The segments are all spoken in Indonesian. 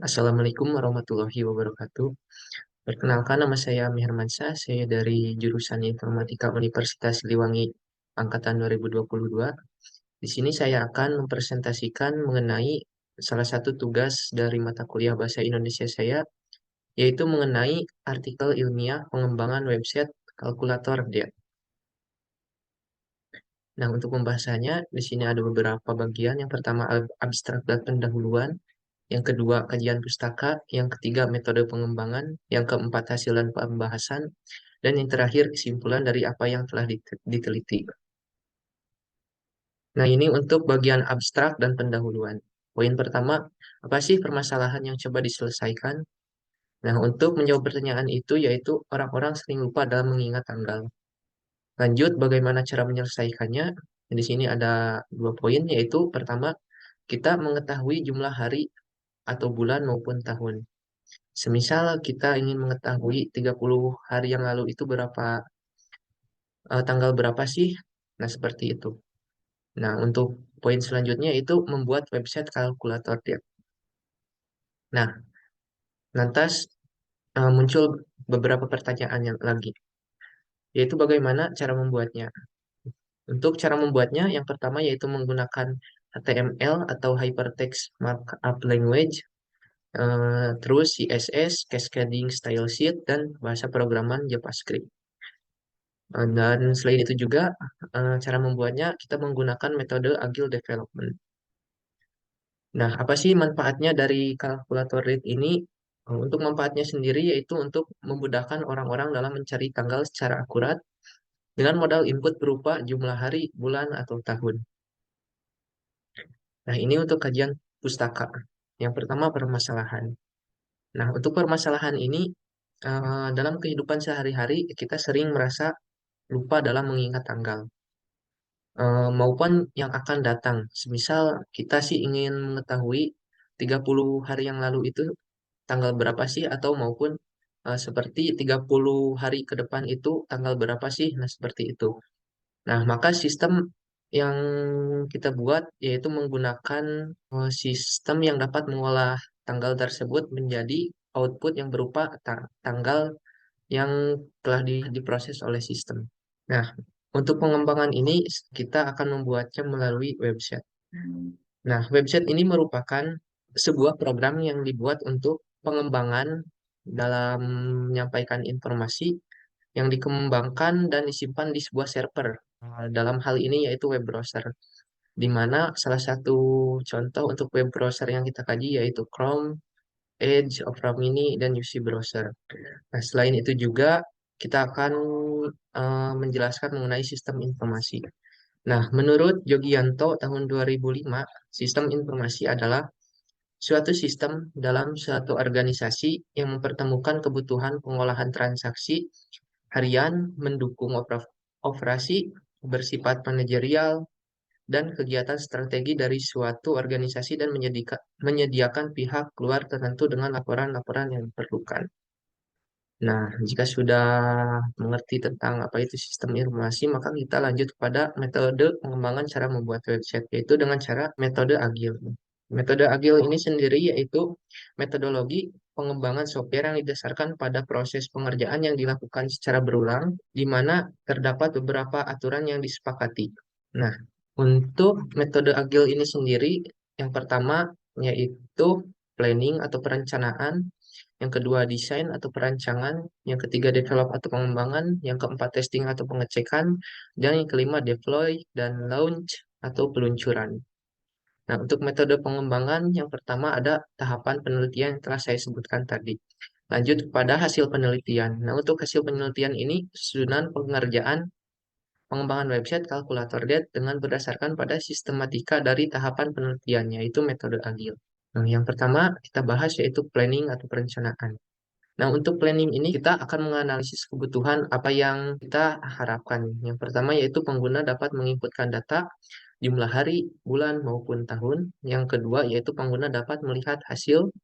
Assalamualaikum warahmatullahi wabarakatuh. Perkenalkan, nama saya Mi Hermansyah. Saya dari jurusan Informatika Universitas Siliwangi angkatan 2022. Di sini saya akan mempresentasikan mengenai salah satu tugas dari mata kuliah Bahasa Indonesia saya, yaitu mengenai artikel ilmiah pengembangan website kalkulator dia. Nah, untuk pembahasannya, di sini ada beberapa bagian. Yang pertama, abstrak dan pendahuluan. Yang kedua, kajian pustaka. Yang ketiga, metode pengembangan. Yang keempat, hasil dan pembahasan. Dan yang terakhir, kesimpulan dari apa yang telah diteliti. Nah, ini untuk bagian abstrak dan pendahuluan. Poin pertama, apa sih permasalahan yang coba diselesaikan? Nah, untuk menjawab pertanyaan itu, yaitu orang-orang sering lupa dalam mengingat tanggal. Lanjut, bagaimana cara menyelesaikannya? Di sini ada dua poin, yaitu pertama, kita mengetahui jumlah hari atau bulan maupun tahun. Semisal kita ingin mengetahui 30 hari yang lalu itu tanggal berapa sih? Nah, seperti itu. Nah, untuk poin selanjutnya itu membuat website kalkulator dia. Nah, lantas muncul beberapa pertanyaan yang lagi, yaitu bagaimana cara membuatnya. Untuk cara membuatnya, yang pertama yaitu menggunakan HTML atau Hypertext Markup Language, terus CSS, Cascading Style Sheet, dan bahasa programan JavaScript. Dan selain itu juga cara membuatnya kita menggunakan metode Agile Development. Nah, apa sih manfaatnya dari kalkulator read ini? Untuk manfaatnya sendiri yaitu untuk memudahkan orang-orang dalam mencari tanggal secara akurat dengan modal input berupa jumlah hari, bulan, atau tahun. Nah, ini untuk kajian pustaka. Yang pertama, permasalahan. Nah, untuk permasalahan ini dalam kehidupan sehari-hari kita sering merasa lupa dalam mengingat tanggal. Maupun yang akan datang. Semisal kita sih ingin mengetahui 30 hari yang lalu itu tanggal berapa sih, atau maupun seperti 30 hari ke depan itu tanggal berapa sih. Nah, seperti itu. Nah, maka sistem yang kita buat yaitu menggunakan sistem yang dapat mengolah tanggal tersebut menjadi output yang berupa tanggal yang telah diproses oleh sistem. Nah, untuk pengembangan ini kita akan membuatnya melalui website. Nah, website ini merupakan sebuah program yang dibuat untuk pengembangan dalam menyampaikan informasi yang dikembangkan dan disimpan di sebuah server. Dalam hal ini yaitu web browser, di mana salah satu contoh untuk web browser yang kita kaji yaitu Chrome, Edge, Opera Mini, dan UC Browser. Nah, selain itu juga kita akan menjelaskan mengenai sistem informasi. Nah, menurut Yogianto tahun 2005, sistem informasi adalah suatu sistem dalam suatu organisasi yang mempertemukan kebutuhan pengolahan transaksi harian, mendukung operasi bersifat manajerial, dan kegiatan strategi dari suatu organisasi dan menyediakan pihak keluar tertentu dengan laporan-laporan yang diperlukan. Nah, jika sudah mengerti tentang apa itu sistem informasi, maka kita lanjut kepada metode pengembangan cara membuat website, yaitu dengan cara metode agile. Metode agile ini sendiri yaitu metodologi pengembangan software yang didasarkan pada proses pengerjaan yang dilakukan secara berulang, di mana terdapat beberapa aturan yang disepakati. Nah, untuk metode agile ini sendiri, yang pertama yaitu planning atau perencanaan, yang kedua desain atau perancangan, yang ketiga develop atau pengembangan, yang keempat testing atau pengecekan, dan yang kelima deploy dan launch atau peluncuran. Nah, untuk metode pengembangan yang pertama ada tahapan penelitian yang telah saya sebutkan tadi. Lanjut kepada hasil penelitian. Nah, untuk hasil penelitian ini susunan pengerjaan pengembangan website kalkulator date dengan berdasarkan pada sistematika dari tahapan penelitiannya, yaitu metode agile. Nah, yang pertama kita bahas yaitu planning atau perencanaan. Nah, untuk planning ini kita akan menganalisis kebutuhan apa yang kita harapkan. Yang pertama yaitu pengguna dapat menginputkan data, jumlah hari, bulan, maupun tahun. Yang kedua yaitu pengguna dapat melihat hasil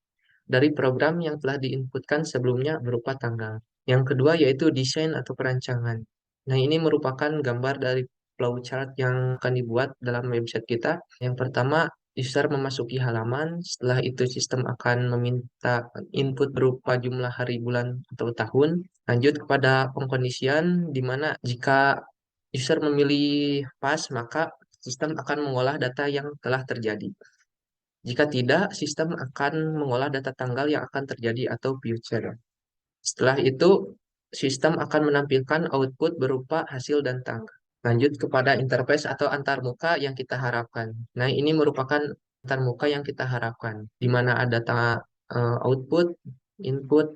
dari program yang telah diinputkan sebelumnya berupa tanggal. Yang kedua yaitu desain atau perancangan. Nah, ini merupakan gambar dari flowchart yang akan dibuat dalam website kita. Yang pertama, user memasuki halaman. Setelah itu sistem akan meminta input berupa jumlah hari, bulan, atau tahun. Lanjut kepada pengkondisian, di mana jika user memilih pas, maka sistem akan mengolah data yang telah terjadi. Jika tidak, sistem akan mengolah data tanggal yang akan terjadi atau future. Setelah itu, sistem akan menampilkan output berupa hasil dan tanggal. Lanjut kepada interface atau antarmuka yang kita harapkan. Nah, ini merupakan antarmuka yang kita harapkan, di mana ada output, input,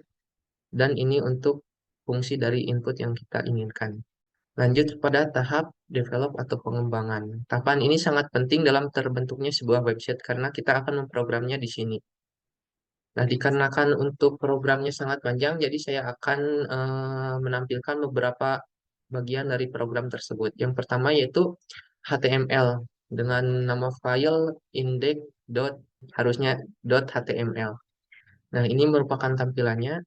dan ini untuk fungsi dari input yang kita inginkan. Lanjut pada tahap develop atau pengembangan. Tahapan ini sangat penting dalam terbentuknya sebuah website karena kita akan memprogramnya di sini. Nah, dikarenakan untuk programnya sangat panjang, jadi saya akan menampilkan beberapa bagian dari program tersebut. Yang pertama yaitu HTML dengan nama file index dot harusnya .html. Nah, ini merupakan tampilannya.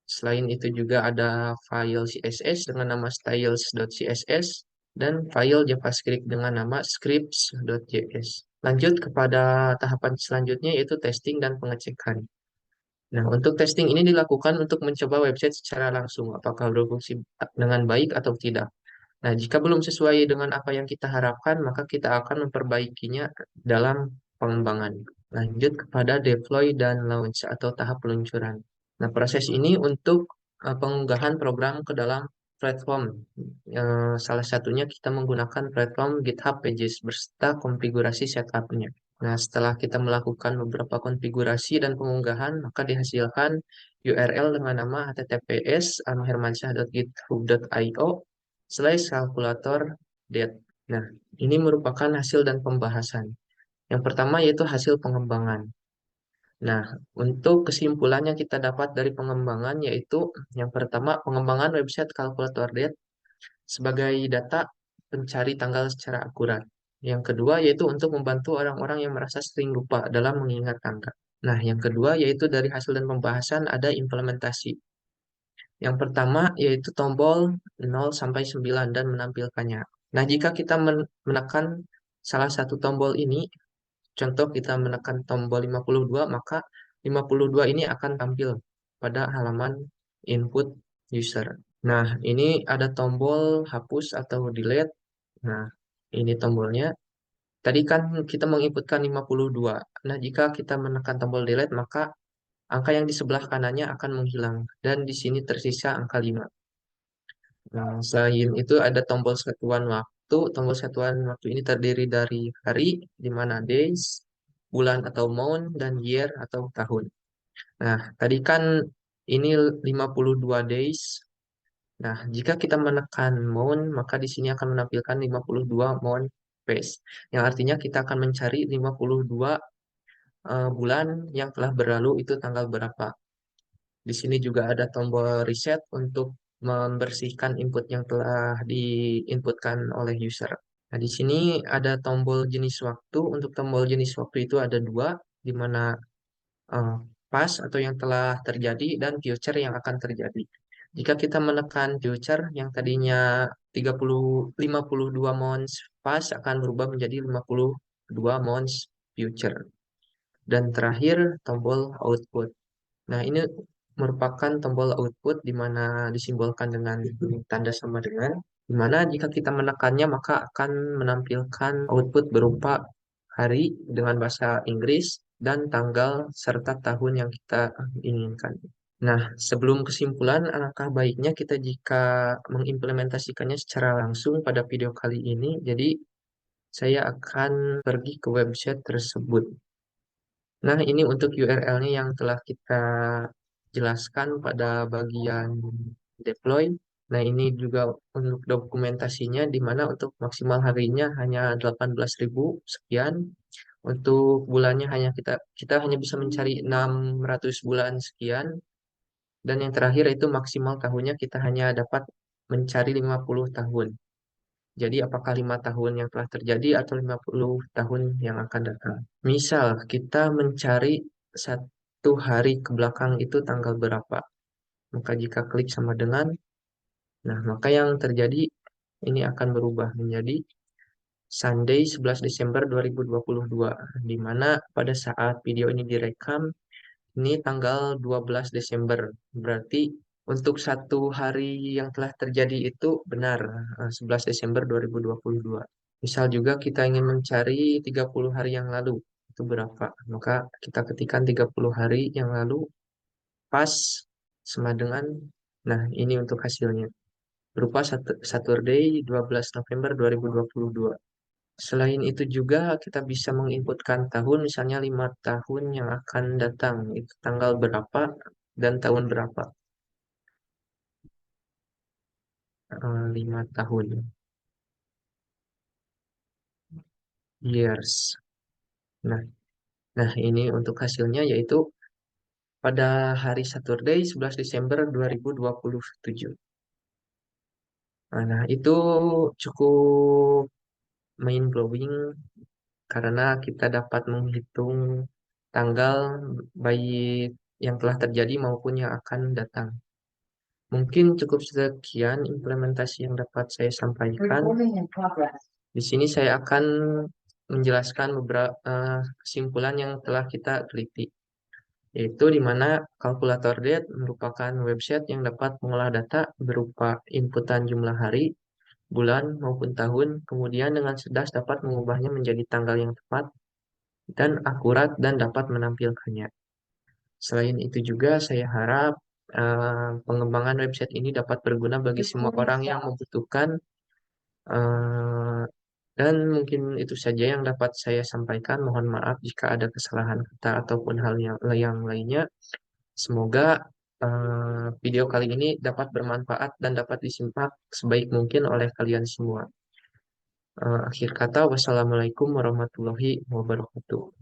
Selain itu juga ada file CSS dengan nama styles.css dan file JavaScript dengan nama scripts.js. Lanjut kepada tahapan selanjutnya yaitu testing dan pengecekan. Nah, untuk testing ini dilakukan untuk mencoba website secara langsung, apakah berfungsi dengan baik atau tidak. Nah, jika belum sesuai dengan apa yang kita harapkan, maka kita akan memperbaikinya dalam pengembangan. Lanjut kepada deploy dan launch atau tahap peluncuran. Nah, proses ini untuk pengunggahan program ke dalam platform. Salah satunya kita menggunakan platform GitHub Pages beserta konfigurasi setupnya. Nah, setelah kita melakukan beberapa konfigurasi dan pengunggahan, maka dihasilkan URL dengan nama https://hermansyah.github.io/calculator.dat. Nah, ini merupakan hasil dan pembahasan. Yang pertama yaitu hasil pengembangan. Nah, untuk kesimpulan yang kita dapat dari pengembangan yaitu yang pertama, pengembangan website Calculator.dat sebagai data pencari tanggal secara akurat. Yang kedua yaitu untuk membantu orang-orang yang merasa sering lupa dalam mengingat angka. Nah, yang kedua yaitu dari hasil dan pembahasan ada implementasi. Yang pertama yaitu tombol 0 sampai 9 dan menampilkannya. Nah, jika kita menekan salah satu tombol ini, contoh kita menekan tombol 52, maka 52 ini akan tampil pada halaman input user. Nah, ini ada tombol hapus atau delete. Nah, ini tombolnya. Tadi kan kita menginputkan 52. Nah, jika kita menekan tombol delete, maka angka yang di sebelah kanannya akan menghilang. Dan di sini tersisa angka 5. Nah, selain itu ada tombol satuan waktu. Tombol satuan waktu ini terdiri dari hari, di mana days, bulan atau month, dan year atau tahun. Nah, tadi kan ini 52 days. Nah, jika kita menekan month, maka di sini akan menampilkan 52 month phase. Yang artinya kita akan mencari 52 bulan yang telah berlalu itu tanggal berapa. Di sini juga ada tombol reset untuk membersihkan input yang telah diinputkan oleh user. Nah, di sini ada tombol jenis waktu. Untuk tombol jenis waktu itu ada dua, di mana eh, past atau yang telah terjadi dan future yang akan terjadi. Jika kita menekan future yang tadinya 52 months past akan berubah menjadi 52 months future. Dan terakhir tombol output. Nah, ini merupakan tombol output di mana disimbolkan dengan tanda sama dengan, di mana jika kita menekannya maka akan menampilkan output berupa hari dengan bahasa Inggris dan tanggal serta tahun yang kita inginkan. Nah, sebelum kesimpulan, alangkah baiknya kita jika mengimplementasikannya secara langsung pada video kali ini. Jadi, saya akan pergi ke website tersebut. Nah, ini untuk URL-nya yang telah kita jelaskan pada bagian deploy. Nah, ini juga untuk dokumentasinya, di mana untuk maksimal harinya hanya 18.000 sekian. Untuk bulannya hanya kita hanya bisa mencari 600 bulan sekian. Dan yang terakhir itu maksimal tahunnya kita hanya dapat mencari 50 tahun. Jadi apakah 5 tahun yang telah terjadi atau 50 tahun yang akan datang? Misal kita mencari 1 hari ke belakang itu tanggal berapa? Maka jika klik sama dengan, nah maka yang terjadi ini akan berubah menjadi Sunday 11 Desember 2022, di mana pada saat video ini direkam, ini tanggal 12 Desember. Berarti untuk satu hari yang telah terjadi itu benar, 11 Desember 2022. Misal juga kita ingin mencari 30 hari yang lalu, itu berapa? Maka kita ketikkan 30 hari yang lalu, pas sama dengan, nah ini untuk hasilnya. Berupa Saturday 12 November 2022. Selain itu juga kita bisa menginputkan tahun, misalnya 5 tahun yang akan datang, itu tanggal berapa dan tahun berapa. 5 tahun, years. Nah, nah ini untuk hasilnya yaitu pada hari Saturday 11 Desember 2027. Nah, itu cukup mind blowing karena kita dapat menghitung tanggal baik yang telah terjadi maupun yang akan datang. Mungkin cukup sekian implementasi yang dapat saya sampaikan. Di sini saya akan menjelaskan beberapa kesimpulan yang telah kita teliti, yaitu di mana kalkulator date merupakan website yang dapat mengolah data berupa inputan jumlah hari, bulan, maupun tahun, kemudian dengan cerdas dapat mengubahnya menjadi tanggal yang tepat dan akurat dan dapat menampilkannya. Selain itu juga saya harap pengembangan website ini dapat berguna bagi semua orang yang membutuhkan. eh, dan mungkin itu saja yang dapat saya sampaikan. Mohon maaf jika ada kesalahan kata ataupun hal yang lainnya. Semoga video kali ini dapat bermanfaat dan dapat disimak sebaik mungkin oleh kalian semua. Akhir kata, wassalamualaikum warahmatullahi wabarakatuh.